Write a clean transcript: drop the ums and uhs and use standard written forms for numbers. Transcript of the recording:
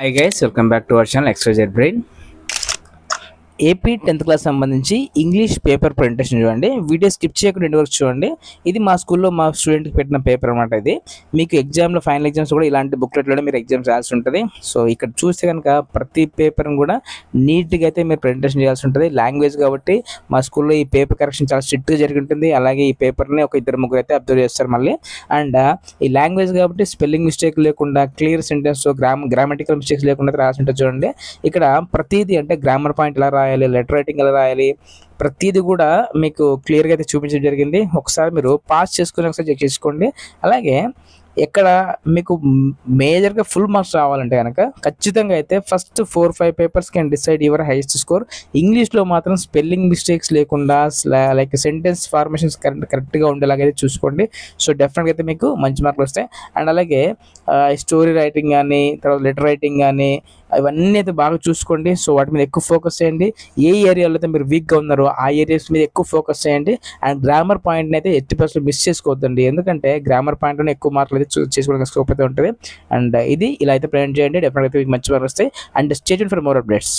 Hi guys, welcome back to our channel XYZ Brain. AP 10th class సంబంధించి English paper presentation చూడండి. Video skip చేయకుండా end వరకు చూడండి. ఇది మా స్కూల్లో మా స్టూడెంట్కి పెట్టిన పేపర్ అనమాట. ఇది మీకు ఎగ్జామ్లో ఫైనల్ ఎగ్జామ్స్ కూడా ఇలాంటి బుక్లెట్లోనే మీరు ఎగ్జామ్స్ రాయాల్సి ఉంటుంది. సో ఇక్కడ చూస్తే కనుక ప్రతి పేపర్ని కూడా నీట్గా అయితే మీరు ప్రెజెంటేషన్ చేయాల్సి ఉంటుంది. లాంగ్వేజ్ కాబట్టి మా స్కూల్లో ఈ పేపర్ కరెక్షన్ చాలా స్ట్రిక్ట్గా జరిగి ఉంటుంది. అలాగే ఈ పేపర్ని ఒక ఇద్దరు ముగ్గురు అయితే అబ్జర్వ్ చేస్తారు మళ్ళీ. అండ్ ఈ లాంగ్వేజ్ కాబట్టి స్పెల్లింగ్ మిస్టేక్ లేకుండా క్లియర్ సెంటెన్స్ గ్రామటికల్ మిస్టేక్స్ లేకుండా రాసి ఉంటుంది చూడండి. ఇక్కడ ప్రతిదీ అంటే గ్రామర్ పాయింట్ ఎలా రాయాలి, లెటర్ రైటింగ్ ఎలా రాయాలి, ప్రతిదీ కూడా మీకు క్లియర్గా అయితే చూపించడం జరిగింది. ఒకసారి మీరు పాస్ చేసుకుని ఒకసారి చెక్ చేసుకోండి. అలాగే ఎక్కడ మీకు మేజర్గా ఫుల్ మార్క్స్ రావాలంటే కనుక ఖచ్చితంగా అయితే first 4-5 papers can decide your highest score. ఇంగ్లీష్లో మాత్రం స్పెల్లింగ్ మిస్టేక్స్ లేకుండా లైక్ సెంటెన్స్ ఫార్మేషన్స్ కరెక్ట్గా ఉండేలాగైతే చూసుకోండి. సో డెఫినెట్గా అయితే మీకు మంచి మార్కులు వస్తాయి. అండ్ అలాగే స్టోరీ రైటింగ్ కానీ, తర్వాత లెటర్ రైటింగ్ కానీ, ఇవన్నీ అయితే బాగా చూసుకోండి. సో వాటి మీద ఎక్కువ ఫోకస్ చేయండి. ఏ ఏరియాలో అయితే మీరు వీక్గా ఉన్నారో ఆ ఏరియాస్ మీద ఎక్కువ ఫోకస్ చేయండి. అండ్ గ్రామర్ పాయింట్ని అయితే 80% మిస్ చేసుకోవద్దండి. ఎందుకంటే గ్రామర్ పాయింట్లోనే ఎక్కువ మార్కులు అయితే చేసుకోవడానికి స్కోప్ అయితే ఉంటుంది. అండ్ ఇది ఇలా అయితే ప్రజెంట్ చేయండి. డెఫినెట్గా అయితే మీకు మంచి మార్కులు వస్తాయి. And stay tuned for more updates.